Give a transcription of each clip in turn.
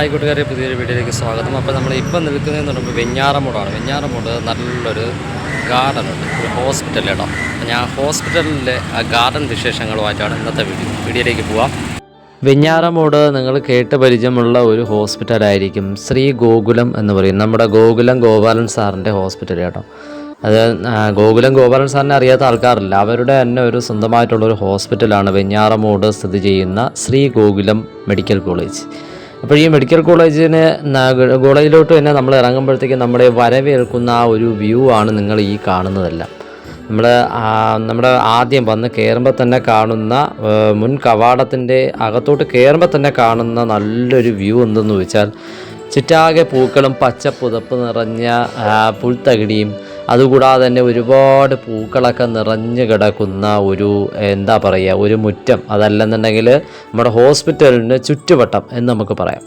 Hi കൂട്ടുകാരെ, പുതിയൊരു വീഡിയോയിലേക്ക് സ്വാഗതം. അപ്പോൾ നമ്മൾ ഇപ്പം നിൽക്കുന്നതെന്ന് പറയുമ്പോൾ വെഞ്ഞാറമൂടാണ്. വെഞ്ഞാറമൂട് നല്ലൊരു ഗാർഡനുണ്ട്, ഒരു ഹോസ്പിറ്റൽ ഇടാം. ഞാൻ ഹോസ്പിറ്റലിലെ ആ ഗാർഡൻ വിശേഷങ്ങളുമായിട്ടാണ് ഇന്നത്തെ വീഡിയോയിലേക്ക് പോവാം. വെഞ്ഞാറമൂട് നിങ്ങൾ കേട്ട് പരിചയമുള്ള ഒരു ഹോസ്പിറ്റലായിരിക്കും ശ്രീ ഗോകുലം എന്ന് പറയും. നമ്മുടെ ഗോകുലം ഗോപാലൻ സാറിൻ്റെ ഹോസ്പിറ്റൽ കേട്ടോ. അത് ഗോകുലം ഗോപാലൻ സാറിനെ അറിയാത്ത ആൾക്കാരില്ല. അവരുടെ തന്നെ ഒരു സ്വന്തമായിട്ടുള്ളൊരു ഹോസ്പിറ്റലാണ് വെഞ്ഞാറമൂട് സ്ഥിതി ചെയ്യുന്ന ശ്രീ ഗോകുലം മെഡിക്കൽ കോളേജ്. അപ്പോൾ ഈ മെഡിക്കൽ കോളേജിലോട്ട് തന്നെ നമ്മൾ ഇറങ്ങുമ്പോഴത്തേക്കും നമ്മളെ വരവേൽക്കുന്ന ആ ഒരു വ്യൂ ആണ് നിങ്ങൾ ഈ കാണുന്നതെല്ലാം. നമ്മുടെ ആദ്യം വന്ന് കയറുമ്പോൾ തന്നെ കാണുന്ന മുൻ കവാടത്തിൻ്റെ അകത്തോട്ട് കയറുമ്പോൾ തന്നെ കാണുന്ന നല്ലൊരു വ്യൂ എന്തെന്ന് വെച്ചാൽ ചുറ്റാകെ പൂക്കളും പച്ചപ്പുതപ്പ് നിറഞ്ഞ പുൽത്തകിടിയും അതുകൂടാതെ തന്നെ ഒരുപാട് പൂക്കളൊക്കെ നിറഞ്ഞു കിടക്കുന്ന ഒരു എന്താ പറയുക, ഒരു മുറ്റം. അതല്ലെന്നുണ്ടെങ്കിൽ നമ്മുടെ ഹോസ്പിറ്റലിന് ചുറ്റുവട്ടം എന്ന് നമുക്ക് പറയാം.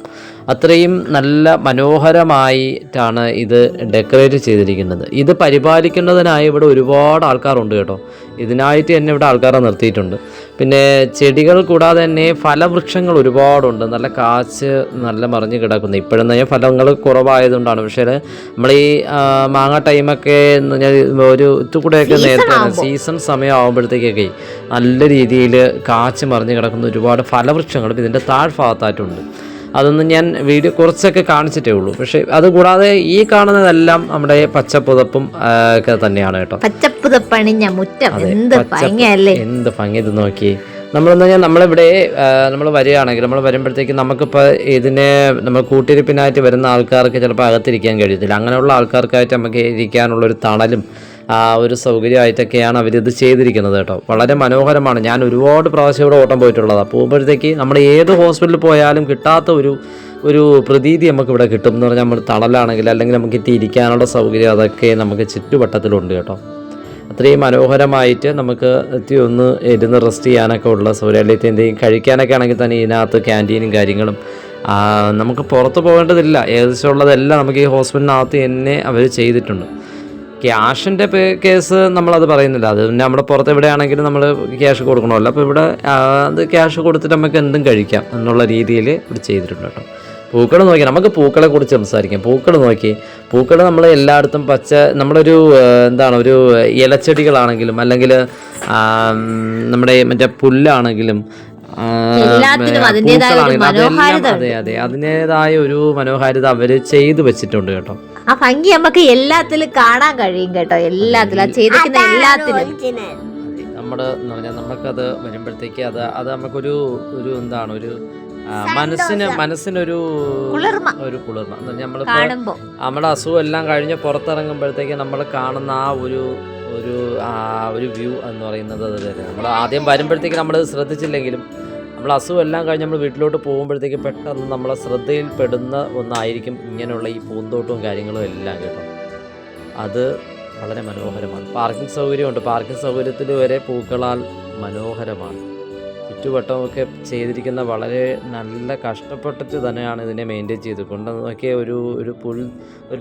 അത്രയും നല്ല മനോഹരമായിട്ടാണ് ഇത് ഡെക്കറേറ്റ് ചെയ്തിരിക്കുന്നത്. ഇത് പരിപാലിക്കുന്നതിനായി ഇവിടെ ഒരുപാട് ആൾക്കാരുണ്ട് കേട്ടോ. ഇതിനായിട്ട് തന്നെ ഇവിടെ ആൾക്കാരെ നിർത്തിയിട്ടുണ്ട്. പിന്നെ ചെടികൾ കൂടാതെ തന്നെ ഫലവൃക്ഷങ്ങൾ ഒരുപാടുണ്ട്. നല്ല കാച്ച് നല്ല മറിഞ്ഞ് കിടക്കുന്നു. ഇപ്പോഴും തന്നെ ഫലങ്ങൾ കുറവായതുകൊണ്ടാണ്. പക്ഷേ നമ്മൾ ഈ മാങ്ങ ടൈമൊക്കെ ഒരു ഇത്തുകൂടെയൊക്കെ നേരത്തെ സീസൺ സമയം ആകുമ്പോഴത്തേക്കൊക്കെ നല്ല രീതിയിൽ കാച്ച് മറിഞ്ഞ് കിടക്കുന്ന ഒരുപാട് ഫലവൃക്ഷങ്ങളും ഇതിൻ്റെ താഴ്ഭാഗത്തായിട്ടുണ്ട്. അതൊന്നും ഞാൻ വീഡിയോ കുറച്ചൊക്കെ കാണിച്ചിട്ടേ ഉള്ളൂ. പക്ഷെ അതുകൂടാതെ ഈ കാണുന്നതെല്ലാം നമ്മുടെ പച്ചപ്പുതപ്പും ഒക്കെ തന്നെയാണ് കേട്ടോ. പച്ചപ്പുതപ്പണിഞ്ഞ മുറ്റം, എന്ത് ഭംഗി ഇത് നോക്കി. നമ്മളെന്ന് പറഞ്ഞാൽ നമ്മൾ വരികയാണെങ്കിൽ നമ്മൾ വരുമ്പോഴത്തേക്ക് നമുക്കിപ്പോൾ ഇതിനെ നമ്മൾ കൂട്ടിരിപ്പിനായിട്ട് വരുന്ന ആൾക്കാർക്ക് ചിലപ്പോൾ അകത്തിരിക്കാൻ കഴിയത്തില്ല. അങ്ങനെയുള്ള ആൾക്കാർക്കായിട്ട് നമുക്ക് ഇരിക്കാനുള്ളൊരു തണലും ഒരു സൗകര്യമായിട്ടൊക്കെയാണ് അവരിത് ചെയ്തിരിക്കുന്നത് കേട്ടോ. വളരെ മനോഹരമാണ്. ഞാൻ ഒരുപാട് പ്രാവശ്യം ഇവിടെ ഓട്ടം പോയിട്ടുള്ളതാണ്. പോകുമ്പോഴത്തേക്ക് നമ്മൾ ഏത് ഹോസ്പിറ്റലിൽ പോയാലും കിട്ടാത്ത ഒരു പ്രതീതി നമുക്കിവിടെ കിട്ടും എന്ന് പറഞ്ഞാൽ നമ്മൾ തണലാണെങ്കിൽ അല്ലെങ്കിൽ നമുക്ക് ഇരിക്കാനുള്ള സൗകര്യം അതൊക്കെ നമുക്ക് ചുറ്റുവട്ടത്തിലുണ്ട് കേട്ടോ. അത്രയും മനോഹരമായിട്ട് നമുക്ക് ഒന്ന് ഇരുന്ന് റെസ്റ്റ് ചെയ്യാനൊക്കെ ഉള്ള സൗകര്യത്തിൻ്റെയും കഴിക്കാനൊക്കെ ആണെങ്കിൽ തന്നെ ഇതിനകത്ത് ക്യാൻറ്റീനും കാര്യങ്ങളും നമുക്ക് പുറത്ത് പോകേണ്ടതില്ല. ഏകദേശം ഉള്ളതെല്ലാം നമുക്ക് ഈ ഹോസ്പിറ്റലിനകത്ത് തന്നെ അവർ ചെയ്തിട്ടുണ്ട്. ക്യാഷിൻ്റെ കേസ് നമ്മളത് പറയുന്നില്ല. അത് പിന്നെ നമ്മുടെ പുറത്ത് എവിടെയാണെങ്കിലും നമ്മൾ ക്യാഷ് കൊടുക്കണമല്ലോ. അപ്പോൾ ഇവിടെ അത് ക്യാഷ് കൊടുത്തിട്ട് നമുക്ക് എന്തും കഴിക്കാം എന്നുള്ള രീതിയിൽ ഇവിടെ ചെയ്തിട്ടുണ്ട് കേട്ടോ. പൂക്കൾ നോക്കി നമുക്ക് പൂക്കളെ കുറിച്ച് സംസാരിക്കാം. പൂക്കൾ നമ്മൾ എല്ലായിടത്തും നമ്മളൊരു ഒരു ഇലച്ചെടികളാണെങ്കിലും അല്ലെങ്കിൽ നമ്മുടെ മറ്റേ പുല്ലാണെങ്കിലും അതെ അതിൻ്റെതായ ഒരു മനോഹാരിത അവര് ചെയ്തു വെച്ചിട്ടുണ്ട് കേട്ടോ. ആ ഭംഗി നമുക്ക് എല്ലാത്തിലും കാണാൻ കഴിയും കേട്ടോ. എല്ലാത്തിലും ചെയ്തിരിക്കുന്ന എല്ലാത്തിലും നമുക്കത് വരുമ്പോഴത്തേക്ക് അത് നമുക്കൊരു ഒരു മനസ്സിനൊരു കുളിർമ. നമ്മുടെ അസുഖം എല്ലാം കഴിഞ്ഞ് പുറത്തിറങ്ങുമ്പോഴത്തേക്ക് നമ്മൾ കാണുന്ന ആ ഒരു വ്യൂ എന്ന് പറയുന്നത് അത് തന്നെ. നമ്മൾ ആദ്യം വരുമ്പോഴത്തേക്ക് നമ്മൾ ശ്രദ്ധിച്ചില്ലെങ്കിലും നമ്മൾ അസുഖം എല്ലാം കഴിഞ്ഞ് നമ്മൾ വീട്ടിലോട്ട് പോകുമ്പോഴത്തേക്ക് പെട്ടെന്ന് നമ്മളെ ശ്രദ്ധയിൽപ്പെടുന്ന ഒന്നായിരിക്കും ഇങ്ങനെയുള്ള ഈ പൂന്തോട്ടവും കാര്യങ്ങളും എല്ലാം കേട്ടോ. അത് വളരെ മനോഹരമാണ്. പാർക്കിംഗ് സൗകര്യമുണ്ട്. പാർക്കിംഗ് സൗകര്യത്തിൽ വരെ പൂക്കളാൽ മനോഹരമാണ്. ചുറ്റുവട്ടമൊക്കെ ചെയ്തിരിക്കുന്ന വളരെ നല്ല കഷ്ടപ്പെട്ടിട്ട് തന്നെയാണ് ഇതിനെ മെയിൻറ്റെയിൻ ചെയ്തുകൊണ്ട് നോക്കിയ ഒരു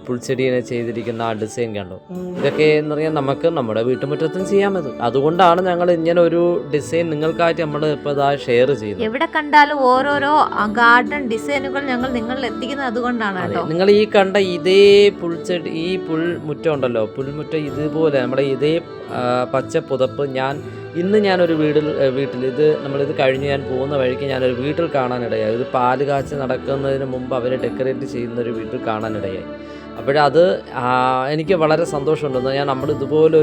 പുൽച്ചെടീനെ ചെയ്തിരിക്കുന്ന ആ ഡിസൈൻ കണ്ടോ. ഇതൊക്കെ എന്ന് പറഞ്ഞാൽ നമുക്ക് നമ്മുടെ വീട്ടുമുറ്റത്തും ചെയ്യാമത്. അതുകൊണ്ടാണ് ഞങ്ങൾ ഇങ്ങനെ ഒരു ഡിസൈൻ നിങ്ങൾക്കായിട്ട് നമ്മൾ ഇപ്പോൾ ഇതാ ഷെയർ ചെയ്യുന്നത്. എവിടെ കണ്ടാലും ഓരോരോ ഗാർഡൻ ഡിസൈനുകൾ ഞങ്ങൾ നിങ്ങളിൽ എത്തിക്കുന്നത് അതുകൊണ്ടാണ് കേട്ടോ. നിങ്ങൾ ഈ കണ്ട ഇതേ പുൽച്ചെടി, ഈ പുൽമുറ്റം ഉണ്ടല്ലോ, പുൽമുറ്റം ഇതുപോലെ നമ്മുടെ ഇതേ പച്ച പുതപ്പ് ഞാനൊരു വീട്ടിൽ നമ്മളിത് കഴിഞ്ഞ് ഞാൻ പോകുന്ന വഴിക്ക് ഞാനൊരു വീട്ടിൽ കാണാനിടയായി. ഇത് പാല് കാച്ച് നടക്കുന്നതിന് മുമ്പ് അവർ ഡെക്കറേറ്റ് ചെയ്യുന്നൊരു വീട്ടിൽ കാണാനിടയായി. അപ്പോഴത് എനിക്ക് വളരെ സന്തോഷമുണ്ടെന്ന്. നമ്മൾ ഇതുപോലെ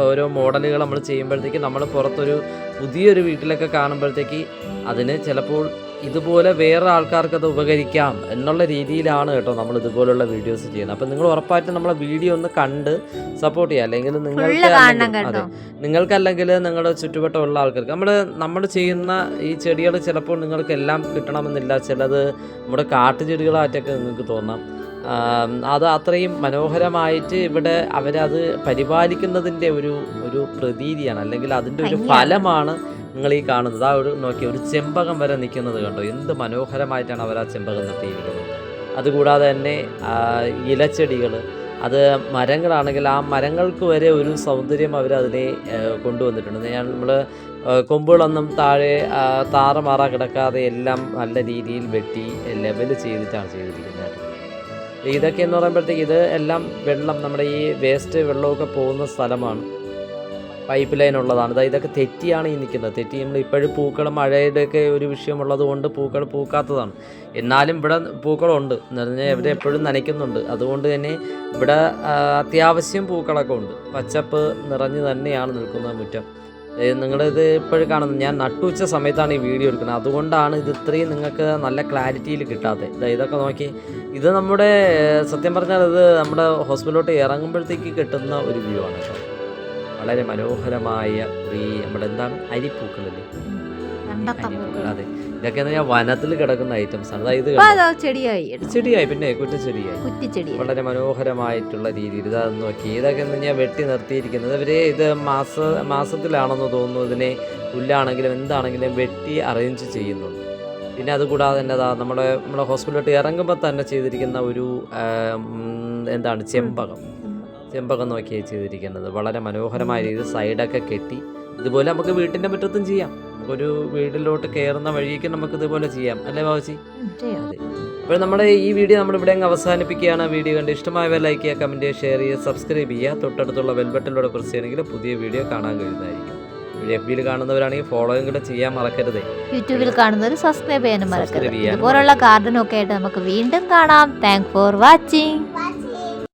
ഓരോ മോഡലുകൾ നമ്മൾ ചെയ്യുമ്പോഴത്തേക്ക് നമ്മൾ പുറത്തൊരു പുതിയൊരു വീട്ടിലൊക്കെ കാണുമ്പോഴത്തേക്ക് അതിന് ചിലപ്പോൾ ഇതുപോലെ വേറെ ആൾക്കാർക്ക് അത് ഉപകരിക്കാം എന്നുള്ള രീതിയിലാണ് കേട്ടോ നമ്മൾ ഇതുപോലുള്ള വീഡിയോസ് ചെയ്യുന്നത്. അപ്പം നിങ്ങൾ ഉറപ്പായിട്ടും നമ്മളെ വീഡിയോ ഒന്ന് കണ്ട് സപ്പോർട്ട് ചെയ്യുക. അല്ലെങ്കിൽ നിങ്ങൾക്കല്ലെങ്കിൽ നിങ്ങളുടെ ചുറ്റുവട്ടമുള്ള ആൾക്കാർക്ക് നമ്മൾ ചെയ്യുന്ന ഈ ചെടികൾ ചിലപ്പോൾ നിങ്ങൾക്ക് എല്ലാം കിട്ടണമെന്നില്ല. ചിലത് നമ്മുടെ കാട്ടുചെടികളായിട്ടൊക്കെ നിങ്ങൾക്ക് തോന്നാം. അത് അത്രയും മനോഹരമായിട്ട് ഇവിടെ അവരത് പരിപാലിക്കുന്നതിൻ്റെ ഒരു പ്രതീതിയാണ്, അല്ലെങ്കിൽ അതിൻ്റെ ഒരു ഫലമാണ് നിങ്ങൾ ഈ കാണുന്നത്. ഒരു ചെമ്പകം വരെ നിൽക്കുന്നത് കണ്ടോ. എന്ത് മനോഹരമായിട്ടാണ് അവർ ആ ചെമ്പകം നിർത്തിയിരിക്കുന്നത്. അതുകൂടാതെ തന്നെ ഇലച്ചെടികൾ അത് മരങ്ങളാണെങ്കിൽ ആ മരങ്ങൾക്ക് വരെ ഒരു സൗന്ദര്യം അവരതിനെ കൊണ്ടുവന്നിട്ടുണ്ട്. നമ്മൾ കൊമ്പുകളൊന്നും താഴെ താറമാറ കിടക്കാതെ എല്ലാം നല്ല രീതിയിൽ വെട്ടി ലെവൽ ചെയ്തിട്ടാണ് ചെയ്തിരിക്കുന്നത്. ഇതൊക്കെ എന്ന് പറയുമ്പോഴത്തേക്ക് ഇത് എല്ലാം വെള്ളം, നമ്മുടെ ഈ വേസ്റ്റ് വെള്ളമൊക്കെ പോകുന്ന സ്ഥലമാണ്, പൈപ്പ് ലൈൻ ഉള്ളതാണ്. ഇതൊക്കെ തെറ്റിയാണ് ഈ നിൽക്കുന്നത്. തെറ്റി നമ്മൾ ഇപ്പോഴും പൂക്കൾ മഴയുടെയൊക്കെ ഒരു വിഷയമുള്ളത് കൊണ്ട് പൂക്കൾ പൂക്കാത്തതാണ്. എന്നാലും ഇവിടെ പൂക്കളുണ്ട് എന്ന് പറഞ്ഞാൽ ഇവിടെ എപ്പോഴും നനയ്ക്കുന്നുണ്ട്. അതുകൊണ്ട് തന്നെ ഇവിടെ അത്യാവശ്യം പൂക്കളൊക്കെ ഉണ്ട്. പച്ചപ്പ് നിറഞ്ഞ് തന്നെയാണ് നിൽക്കുന്നത് മുറ്റം. നിങ്ങളിത് ഇപ്പോഴും കാണുന്നത് ഞാൻ നട്ടുവച്ച സമയത്താണ് ഈ വീഡിയോ എടുക്കുന്നത്. അതുകൊണ്ടാണ് ഇത് ഇത്രയും നിങ്ങൾക്ക് നല്ല ക്ലാരിറ്റിയിൽ കിട്ടാത്തത്. ഇതൊക്കെ നോക്കി, ഇത് നമ്മുടെ സത്യം പറഞ്ഞാൽ ഇത് നമ്മുടെ ഹോസ്പിറ്റലിലോട്ട് ഇറങ്ങുമ്പോഴത്തേക്ക് കിട്ടുന്ന ഒരു വ്യൂ ആണ് കേട്ടോ. വളരെ മനോഹരമായ നമ്മുടെ എന്താണ് അരിപ്പൂക്കളല്ലേ, അതെ. ഇതൊക്കെ എന്ന് പറഞ്ഞാൽ വനത്തിൽ കിടക്കുന്ന ഐറ്റംസ് ആണ്. അതായത് ചെടിയായി, പിന്നെ കുറ്റിച്ചെടിയായി വളരെ മനോഹരമായിട്ടുള്ള രീതിയിൽ ഇതാ നോക്കി. ഇതൊക്കെ എന്ന് പറഞ്ഞാൽ വെട്ടി നിർത്തിയിരിക്കുന്നത് ഇവര് ഇത് മാസത്തിലാണെന്ന് തോന്നുന്നു. ഇതിനെ പുല്ലാണെങ്കിലും എന്താണെങ്കിലും വെട്ടി അറേഞ്ച് ചെയ്യുന്നുണ്ട്. പിന്നെ അതുകൂടാതെ തന്നെ നമ്മുടെ ഹോസ്പിറ്റലിലോട്ട് ഇറങ്ങുമ്പോൾ തന്നെ ചെയ്തിരിക്കുന്ന ഒരു എന്താണ് ചെമ്പകം നോക്കിയാണ് ചെയ്തിരിക്കുന്നത്. വളരെ മനോഹരമായ രീതിയിൽ സൈഡൊക്കെ കെട്ടി ഇതുപോലെ നമുക്ക് വീട്ടിൻ്റെ മുറ്റത്തും ചെയ്യാം. നമുക്കൊരു വീട്ടിലോട്ട് കയറുന്ന വഴിക്ക് നമുക്ക് ഇതുപോലെ ചെയ്യാം, അല്ലേ ബാബുജി? അതെ. അപ്പോൾ നമ്മുടെ ഈ വീഡിയോ നമ്മളിവിടെ അങ്ങ് അവസാനിപ്പിക്കുകയാണ്. വീഡിയോ കണ്ട് ഇഷ്ടമായവ ലൈക്ക് ചെയ്യുക, കമൻറ്റ് ചെയ്യുക, ഷെയർ ചെയ്യുക, സബ്സ്ക്രൈബ് ചെയ്യുക. തൊട്ടടുത്തുള്ള ബെൽബട്ടനിലൂടെ പ്രസ് ചെയ്യണമെങ്കിൽ പുതിയ വീഡിയോ കാണാൻ കഴിയുന്നതായിരിക്കും. FB കാണുന്നവരാണെങ്കിൽ ഫോളോയും കൂടെ ചെയ്യാൻ മറക്കരുതേ. യൂട്യൂബിൽ കാണുന്നവർ സബ്സ്ക്രൈബ് ചെയ്യാനും മറക്കരുത്. ഇതുപോലുള്ള ഗാർഡനൊക്കെ ആയിട്ട് നമുക്ക് വീണ്ടും കാണാം. Thank for watching.